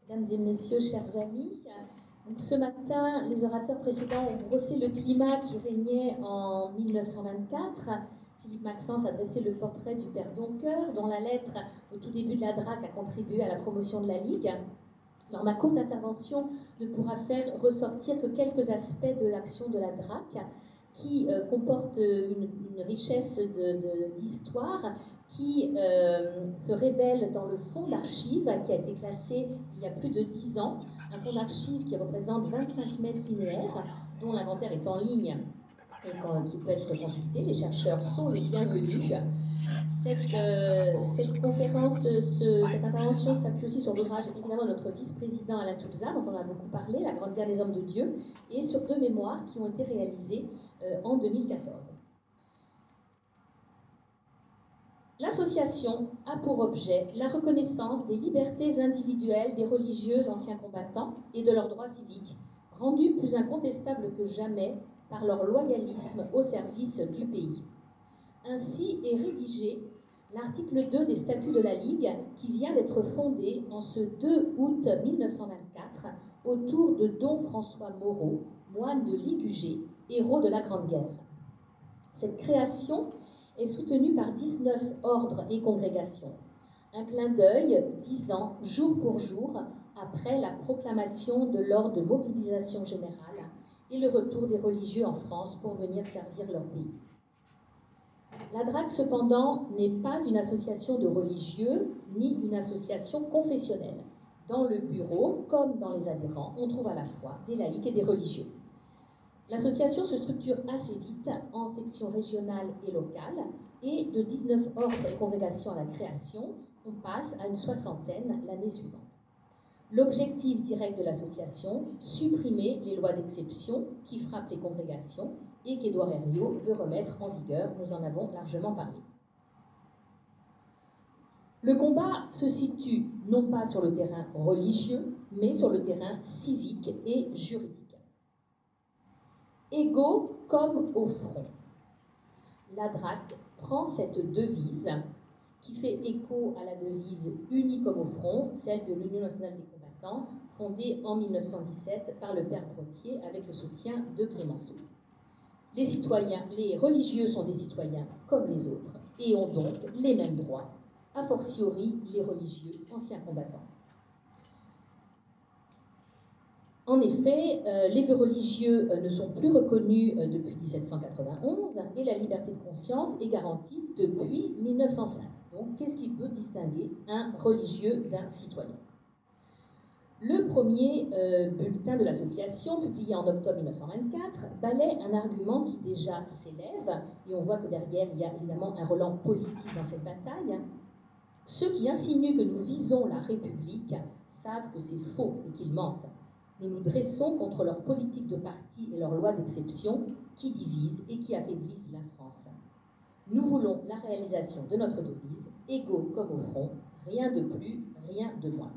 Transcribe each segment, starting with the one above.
Mesdames et messieurs, chers amis, donc ce matin, les orateurs précédents ont brossé le climat qui régnait en 1924. Philippe Maxence a dressé le portrait du père Doncoeur, dont la lettre au tout début de la DRAC a contribué à la promotion de la Ligue. Alors, ma courte intervention ne pourra faire ressortir que quelques aspects de l'action de la DRAC, qui comporte une richesse d'histoire qui se révèle dans le fonds d'archives qui a été classé il y a plus de 10 ans, un fonds d'archives qui représente 25 mètres linéaires, dont l'inventaire est en ligne et qui peut être consulté. Les chercheurs sont les bienvenus. Cette conférence, cette intervention s'appuie aussi sur l'ouvrage évidemment de notre vice-président Alain Toulza, dont on a beaucoup parlé, La Grande Guerre des Hommes de Dieu, et sur 2 mémoires qui ont été réalisées en 2014. L'association a pour objet la reconnaissance des libertés individuelles des religieux anciens combattants et de leurs droits civiques, rendus plus incontestables que jamais par leur loyalisme au service du pays. Ainsi est rédigé l'article 2 des statuts de la Ligue qui vient d'être fondé en ce 2 août 1924 autour de Don François Moreau, moine de Ligugé, héros de la Grande Guerre. Cette création est soutenue par 19 ordres et congrégations. Un clin d'œil 10 ans, jour pour jour, après la proclamation de l'ordre de mobilisation générale et le retour des religieux en France pour venir servir leur pays. La DRAC, cependant, n'est pas une association de religieux ni une association confessionnelle. Dans le bureau, comme dans les adhérents, on trouve à la fois des laïcs et des religieux. L'association se structure assez vite en sections régionales et locales, et de 19 ordres et congrégations à la création, on passe à une 60aine l'année suivante. L'objectif direct de l'association, supprimer les lois d'exception qui frappent les congrégations et qu'Édouard Herriot veut remettre en vigueur, nous en avons largement parlé. Le combat se situe non pas sur le terrain religieux, mais sur le terrain civique et juridique. Égaux comme au front. La DRAC prend cette devise qui fait écho à la devise « Unis comme au front », celle de l'Union nationale des combattants, fondée en 1917 par le père Brottier avec le soutien de Clémenceau. Les religieux sont des citoyens comme les autres et ont donc les mêmes droits, a fortiori les religieux anciens combattants. En effet, les vœux religieux ne sont plus reconnus depuis 1791 et la liberté de conscience est garantie depuis 1905. Donc, qu'est-ce qui peut distinguer un religieux d'un citoyen ? Le premier bulletin de l'association, publié en octobre 1924, balaie un argument qui déjà s'élève, et on voit que derrière, il y a évidemment un relent politique dans cette bataille. Ceux qui insinuent que nous visons la République savent que c'est faux et qu'ils mentent. Nous nous dressons contre leur politique de parti et leurs lois d'exception qui divisent et qui affaiblissent la France. Nous voulons la réalisation de notre devise, égaux comme au front, rien de plus, rien de moins.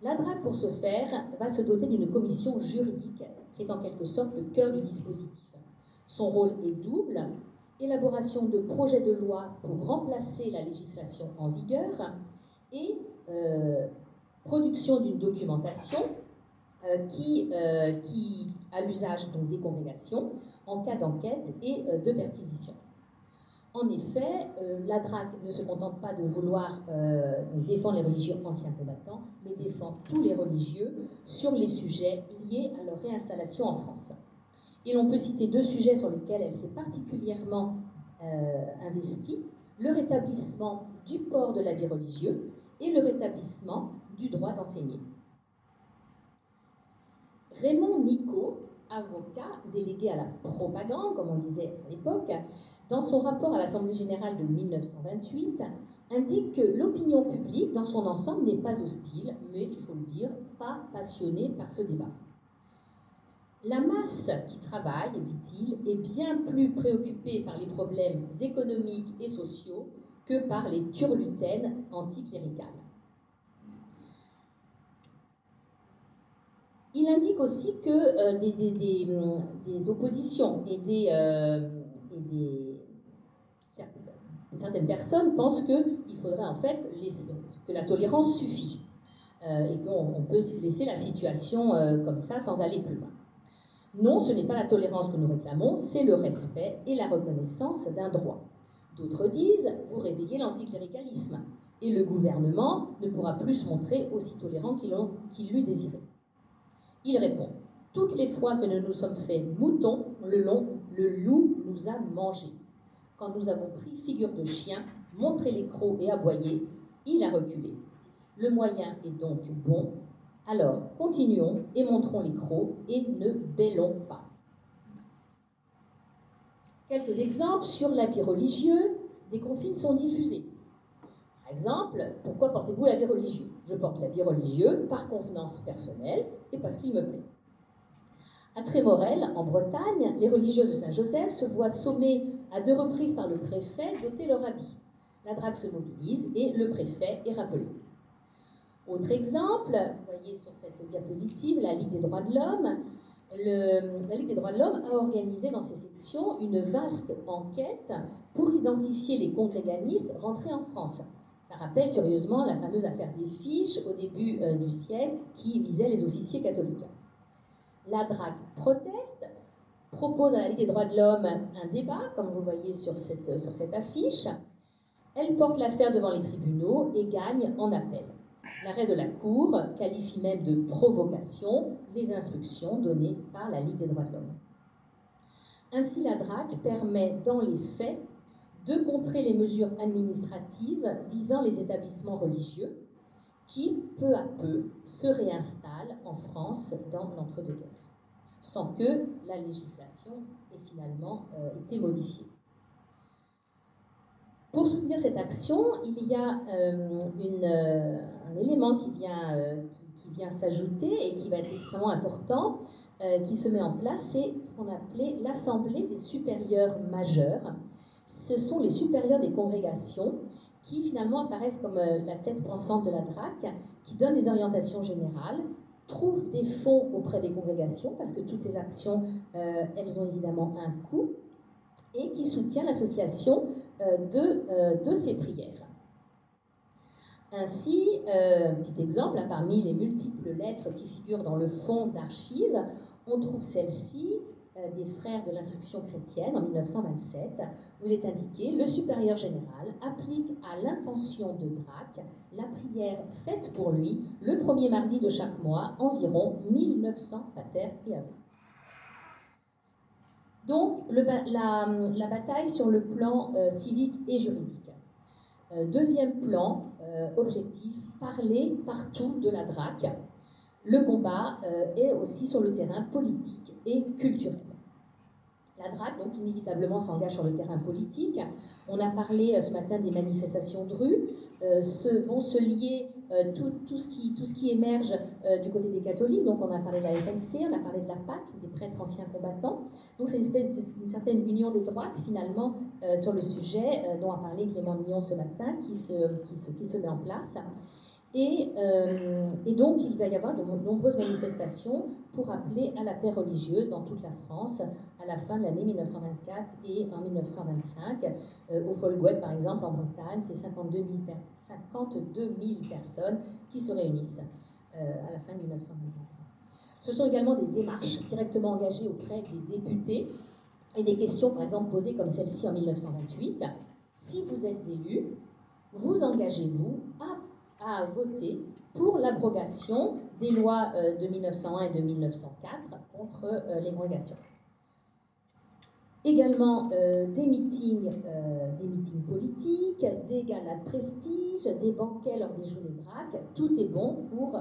La DRAC, pour ce faire, va se doter d'une commission juridique qui est en quelque sorte le cœur du dispositif. Son rôle est double, élaboration de projets de loi pour remplacer la législation en vigueur et production d'une documentation qui a l'usage donc des congrégations en cas d'enquête et de perquisition. En effet, la DRAC ne se contente pas de vouloir défendre les religieux anciens combattants, mais défend tous les religieux sur les sujets liés à leur réinstallation en France. Et l'on peut citer 2 sujets sur lesquels elle s'est particulièrement investie, le rétablissement du port de l'habit religieux et le rétablissement du droit d'enseigner. Raymond Nicot, avocat délégué à la propagande, comme on disait à l'époque, dans son rapport à l'Assemblée générale de 1928, indique que l'opinion publique dans son ensemble n'est pas hostile, mais, il faut le dire, pas passionnée par ce débat. La masse qui travaille, dit-il, est bien plus préoccupée par les problèmes économiques et sociaux que par les turlutaines anticléricales. Il indique aussi que des oppositions et certaines personnes pensent qu'il faudrait en fait que la tolérance suffit. et qu'on peut laisser la situation comme ça sans aller plus loin. Non, ce n'est pas la tolérance que nous réclamons, c'est le respect et la reconnaissance d'un droit. D'autres disent, vous réveillez l'anticléricalisme, et le gouvernement ne pourra plus se montrer aussi tolérant qu'il l'eût désiré. Il répond, toutes les fois que nous nous sommes fait moutons, le loup nous a mangés. Quand nous avons pris figure de chien, montré les crocs et aboyé, il a reculé. Le moyen est donc bon. Alors, continuons et montrons les crocs et ne bêlons pas. Quelques exemples sur l'habit religieux, des consignes sont diffusées. Par exemple, pourquoi portez-vous l'habit religieux? Je porte l'habit religieux par convenance personnelle et parce qu'il me plaît. À Trémorel, en Bretagne, les religieuses de Saint-Joseph se voient sommées à 2 reprises par le préfet d'ôter leur habit. La drague se mobilise et le préfet est rappelé. Autre exemple, vous voyez sur cette diapositive la Ligue des droits de l'homme. La Ligue des droits de l'homme a organisé dans ses sections une vaste enquête pour identifier les congréganistes rentrés en France. Ça rappelle curieusement la fameuse affaire des fiches au début du siècle qui visait les officiers catholiques. La drague proteste, propose à la Ligue des droits de l'homme un débat, comme vous le voyez sur cette affiche. Elle porte l'affaire devant les tribunaux et gagne en appel. L'arrêt de la Cour qualifie même de provocation les instructions données par la Ligue des droits de l'homme. Ainsi, la drague permet, dans les faits, de contrer les mesures administratives visant les établissements religieux qui, peu à peu, se réinstallent en France dans l'entre-deux-guerres, sans que la législation ait finalement été modifiée. Pour soutenir cette action, il y a un élément qui vient s'ajouter et qui va être extrêmement important, qui se met en place, c'est ce qu'on appelait l'Assemblée des supérieurs majeurs. Ce sont les supérieurs des congrégations qui finalement apparaissent comme la tête pensante de la DRAC, qui donnent des orientations générales, trouvent des fonds auprès des congrégations, parce que toutes ces actions, elles ont évidemment un coût, et qui soutient l'association de ces prières. Ainsi, petit exemple, parmi les multiples lettres qui figurent dans le fonds d'archives, on trouve celle-ci des frères de l'instruction chrétienne en 1927, où il est indiqué « Le supérieur général applique à l'intention de Drac la prière faite pour lui le premier mardi de chaque mois, environ 1900 pater et ave ». Donc, la bataille sur le plan civique et juridique. Deuxième plan, objectif, parler partout de la DRAC. Le combat est aussi sur le terrain politique et culturel. La DRAC, donc, inévitablement s'engage sur le terrain politique. On a parlé ce matin des manifestations de rue. Vont se lier tout ce qui émerge du côté des catholiques. Donc, on a parlé de la FNC, on a parlé de la PAC, des prêtres anciens combattants. Donc, c'est une certaine union des droites, finalement, sur le sujet, dont a parlé Clément Millon ce matin, qui se met en place. Et donc, il va y avoir de nombreuses manifestations pour appeler à la paix religieuse dans toute la France à la fin de l'année 1924 et en 1925. Au Folguet, par exemple, en Bretagne, c'est 52 000 personnes qui se réunissent à la fin de 1924. Ce sont également des démarches directement engagées auprès des députés et des questions, par exemple, posées comme celle-ci en 1928. Si vous êtes élu, vous engagez-vous à voter pour l'abrogation des lois de 1901 et de 1904 contre les congrégations. Également des meetings politiques, des galas de prestige, des banquets lors des journées de drague. Tout est bon pour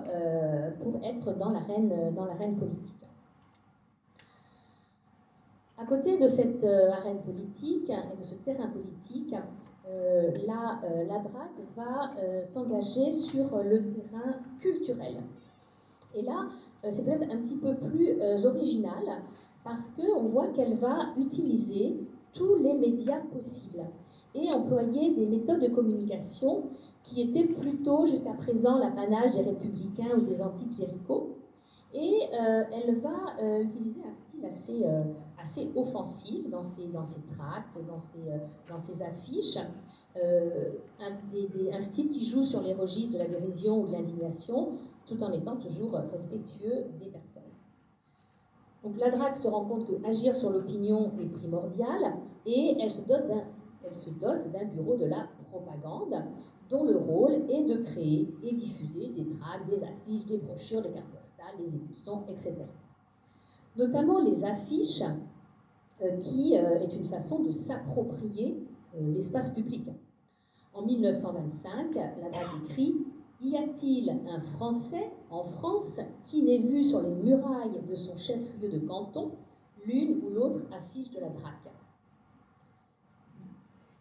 être dans l'arène politique. À côté de cette arène politique et de ce terrain politique, la DRAC va s'engager sur le terrain culturel. Et là, c'est peut-être un petit peu plus original, parce qu'on voit qu'elle va utiliser tous les médias possibles et employer des méthodes de communication qui étaient plutôt jusqu'à présent l'apanage des républicains ou des anticléricaux. Et elle va utiliser un style assez offensif dans ses tracts, dans ses affiches, un style qui joue sur les registres de la dérision ou de l'indignation, tout en étant toujours respectueux des personnes. Donc la DRAC se rend compte qu'agir sur l'opinion est primordial et elle se dote d'un bureau de la propagande dont le rôle est de créer et diffuser des tracts, des affiches, des brochures, des cartes postales, des écussons, etc. Notamment les affiches qui est une façon de s'approprier l'espace public. En 1925, la DRAC écrit « Y a-t-il un Français en France qui n'ait vu sur les murailles de son chef-lieu de canton l'une ou l'autre affiche de la DRAC ?»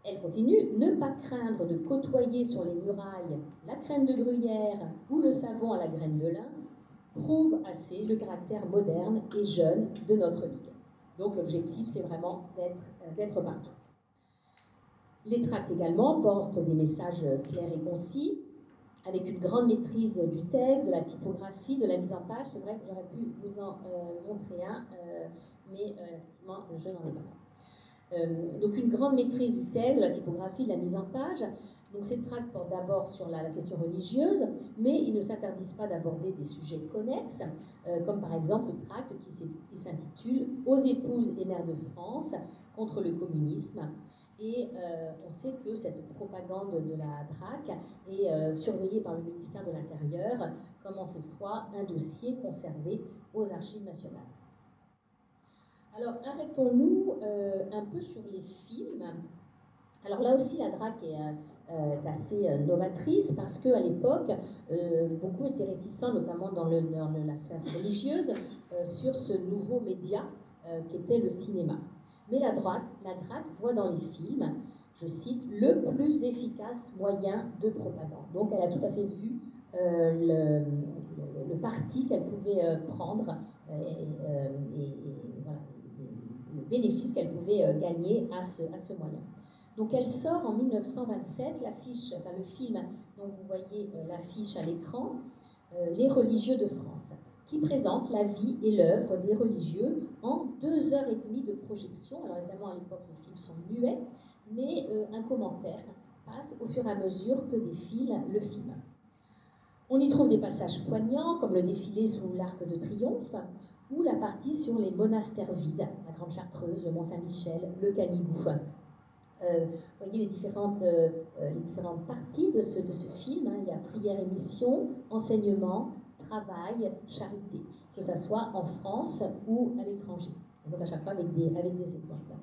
Elle continue « Ne pas craindre de côtoyer sur les murailles la crème de gruyère ou le savon à la graine de lin prouve assez le caractère moderne et jeune de notre ligue. » Donc l'objectif, c'est vraiment d'être partout. Les tracts également portent des messages clairs et concis, avec une grande maîtrise du texte, de la typographie, de la mise en page. C'est vrai que j'aurais pu vous en montrer un, mais effectivement, je n'en ai pas. Donc une grande maîtrise du texte, de la typographie, de la mise en page. Donc ces tracts portent d'abord sur la question religieuse, mais ils ne s'interdisent pas d'aborder des sujets connexes, comme par exemple le tract qui s'intitule « Aux épouses et mères de France contre le communisme ». Et on sait que cette propagande de la DRAC est surveillée par le ministère de l'Intérieur comme en fait foi un dossier conservé aux archives nationales. Alors arrêtons-nous un peu sur les films. Alors là aussi la DRAC est assez novatrice parce qu'à l'époque, beaucoup étaient réticents, notamment dans la sphère religieuse, sur ce nouveau média qu'était le cinéma. Mais la DRAC voit dans les films, je cite, le plus efficace moyen de propagande. Donc elle a tout à fait vu le parti qu'elle pouvait prendre et voilà, le bénéfice qu'elle pouvait gagner à ce moyen. Donc elle sort en 1927 le film dont vous voyez l'affiche à l'écran, Les religieux de France, qui présente la vie et l'œuvre des religieux en 2h30 de projection. Alors évidemment, à l'époque, les films sont muets, mais un commentaire passe au fur et à mesure que défile le film. On y trouve des passages poignants, comme le défilé sous l'Arc de Triomphe, ou la partie sur les monastères vides, la Grande Chartreuse, le Mont-Saint-Michel, le Canigou. Vous voyez les différentes parties de ce film. Il y a prière et mission, enseignement, travail, charité, que ce soit en France ou à l'étranger. Donc à chaque fois avec des exemples.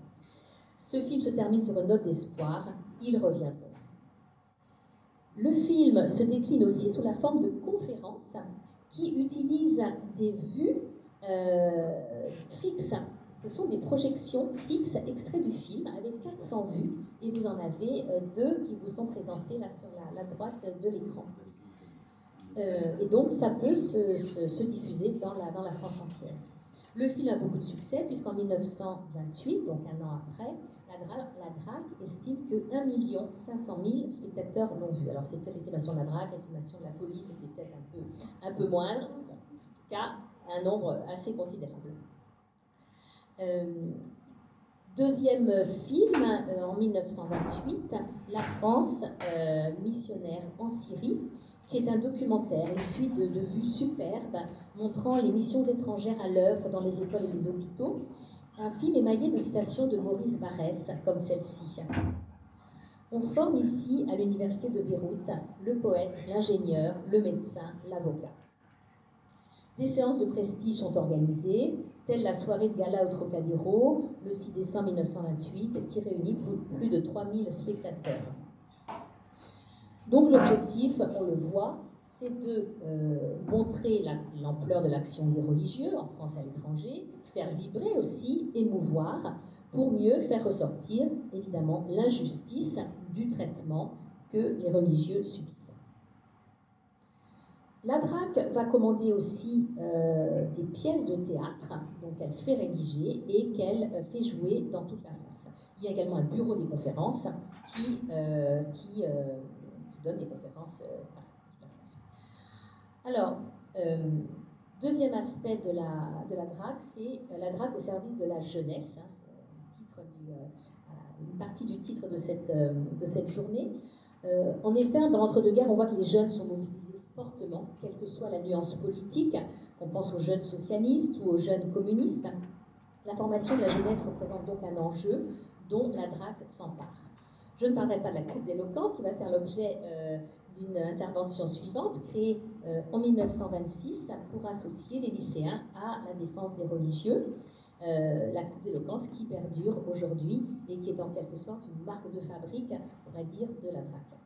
Ce film se termine sur une note d'espoir, ils reviendront. Le film se décline aussi sous la forme de conférences qui utilisent des vues fixes. Ce sont des projections fixes extraits du film avec 400 vues et vous en avez 2 qui vous sont présentées là sur la droite de l'écran. Et donc ça peut se diffuser dans la France entière. Le film a beaucoup de succès puisqu'en 1928, donc un an après, la DRAC estime que 1 500 000 spectateurs l'ont vu. Alors c'est peut-être l'estimation de la DRAC, l'estimation de la police était peut-être un peu moindre, en tout cas un nombre assez considérable. Deuxième film, en 1928, La France, missionnaire en Syrie, qui est un documentaire, une suite de vues superbes montrant les missions étrangères à l'œuvre dans les écoles et les hôpitaux. Un film émaillé de citations de Maurice Barrès, comme celle-ci. On forme ici, à l'université de Beyrouth, le poète, l'ingénieur, le médecin, l'avocat. Des séances de prestige sont organisées, telle la soirée de gala au Trocadéro, le 6 décembre 1928, qui réunit plus de 3000 spectateurs. Donc l'objectif, on le voit, c'est de montrer l'ampleur de l'action des religieux en France et à l'étranger, faire vibrer aussi, émouvoir, pour mieux faire ressortir, évidemment, l'injustice du traitement que les religieux subissent. La DRAC va commander aussi des pièces de théâtre, donc elle fait rédiger et qu'elle fait jouer dans toute la France. Il y a également un bureau des conférences qui donne des conférences par toute la France. Alors, Deuxième aspect de la drague, c'est la drague au service de la jeunesse. Hein, c'est une partie du titre de cette journée. En effet, dans l'entre-deux-guerres, on voit que les jeunes sont mobilisés fortement, quelle que soit la nuance politique. On pense aux jeunes socialistes ou aux jeunes communistes. La formation de la jeunesse représente donc un enjeu dont la drague s'empare. Je ne parlerai pas de la coupe d'éloquence qui va faire l'objet d'une intervention suivante, créée en 1926 pour associer les lycéens à la défense des religieux. La coupe d'éloquence qui perdure aujourd'hui et qui est en quelque sorte une marque de fabrique, on pourrait dire, de la drague.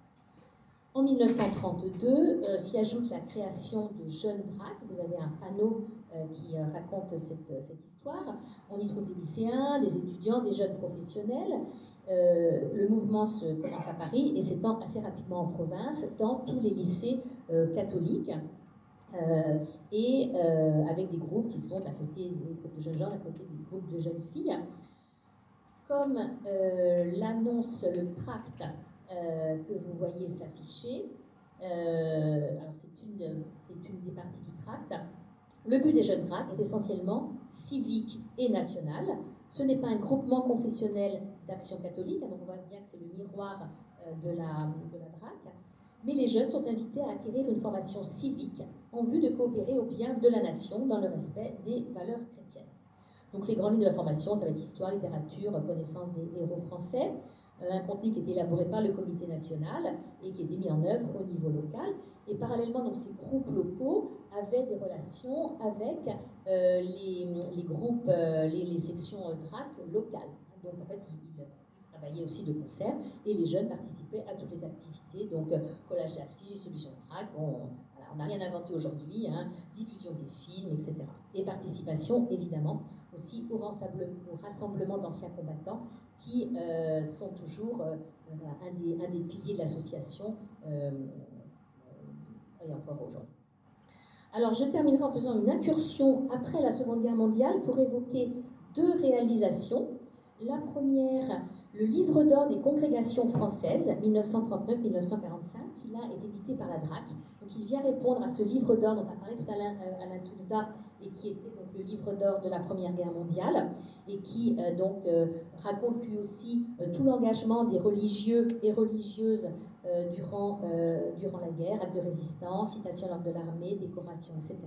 En 1932, s'y ajoute la création de Jeunes Drague. Vous avez un panneau qui raconte cette histoire. On y trouve des lycéens, des étudiants, des jeunes professionnels. Le mouvement commence à Paris et s'étend assez rapidement en province, dans tous les lycées catholiques. Avec des groupes qui sont d'un côté des groupes de jeunes gens, d'un côté des groupes de jeunes filles. Comme l'annonce le tract que vous voyez s'afficher, alors c'est une des parties du tract. Le but des Jeunes Dragues est essentiellement civique et national. Ce n'est pas un groupement confessionnel d'action catholique, donc on voit bien que c'est le miroir de la drague, mais les jeunes sont invités à acquérir une formation civique en vue de coopérer au bien de la nation dans le respect des valeurs chrétiennes. Donc les grandes lignes de la formation, ça va être histoire, littérature, connaissance des héros français, un contenu qui était élaboré par le comité national et qui était mis en œuvre au niveau local. Et parallèlement, donc, ces groupes locaux avaient des relations avec les groupes, les sections DRAC locales. Donc en fait, ils travaillaient aussi de concert et les jeunes participaient à toutes les activités, donc collage d'affiches, distribution de DRAC, on n'a rien inventé aujourd'hui, hein, diffusion des films, etc. Et participation, évidemment, aussi au rassemblement d'anciens combattants qui sont toujours un des piliers de l'association et encore aujourd'hui. Alors, je terminerai en faisant une incursion après la Seconde Guerre mondiale pour évoquer deux réalisations. La première, le livre d'or des congrégations françaises, 1939-1945, qui là est édité par la DRAC. Donc il vient répondre à ce livre d'or dont a parlé tout à l'heure Alain Toulza, et qui était donc le livre d'or de la Première Guerre mondiale, et qui raconte lui aussi tout l'engagement des religieux et religieuses durant la guerre, actes de résistance, citation lors de l'armée, décoration, etc.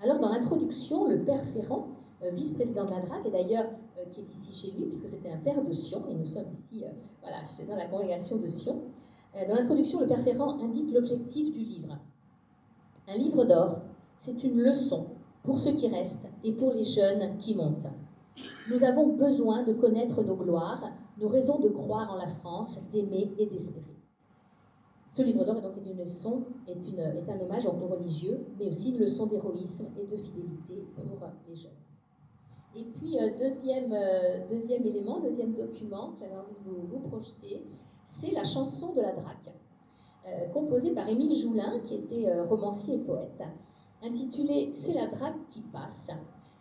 Alors dans l'introduction, le père Ferrand, vice-président de la DRAC, et d'ailleurs qui est ici chez lui, puisque c'était un père de Sion, et nous sommes ici dans la congrégation de Sion. Dans l'introduction, le père Ferrand indique l'objectif du livre. Un livre d'or, c'est une leçon pour ceux qui restent et pour les jeunes qui montent. Nous avons besoin de connaître nos gloires, nos raisons de croire en la France, d'aimer et d'espérer. Ce livre d'or est donc une leçon, est un hommage aux religieux, mais aussi une leçon d'héroïsme et de fidélité pour les jeunes. Et puis, deuxième élément, deuxième document que j'avais envie de vous projeter, c'est la chanson de la DRAC, composée par Émile Joulin, qui était romancier et poète, intitulée « C'est la DRAC qui passe ».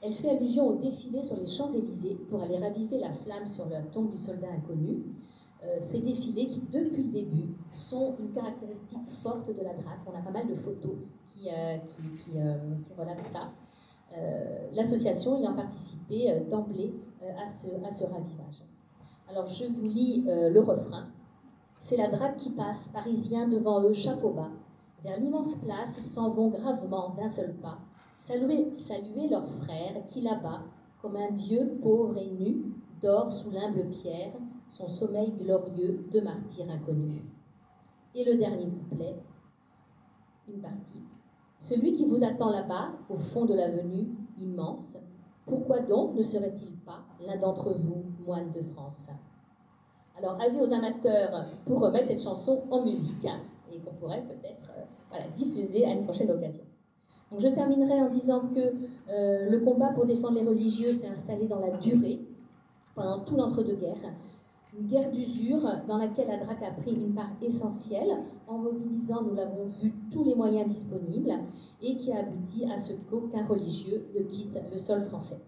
Elle fait allusion au défilé sur les Champs-Élysées pour aller raviver la flamme sur la tombe du soldat inconnu. Ces défilés qui, depuis le début, sont une caractéristique forte de la DRAC. On a pas mal de photos qui relatent ça. L'association ayant participé d'emblée à ce ravivage. Alors je vous lis le refrain. C'est la DRAC qui passe, Parisiens devant eux, chapeau bas. Vers l'immense place, ils s'en vont gravement d'un seul pas, saluer leurs frères qui là-bas, comme un dieu pauvre et nu, dort sous l'humble pierre, son sommeil glorieux de martyr inconnu. Et le dernier couplet, une partie. Celui qui vous attend là-bas, au fond de l'avenue immense, pourquoi donc ne serait-il pas l'un d'entre vous, moine de France? Alors, avis aux amateurs pour remettre cette chanson en musique, et qu'on pourrait peut-être diffuser à une prochaine occasion. Donc, je terminerai en disant que le combat pour défendre les religieux s'est installé dans la durée, pendant tout l'entre-deux-guerres. Une guerre d'usure dans laquelle la DRAC a pris une part essentielle en mobilisant, nous l'avons vu, tous les moyens disponibles et qui a abouti à ce qu'aucun religieux ne quitte le sol français.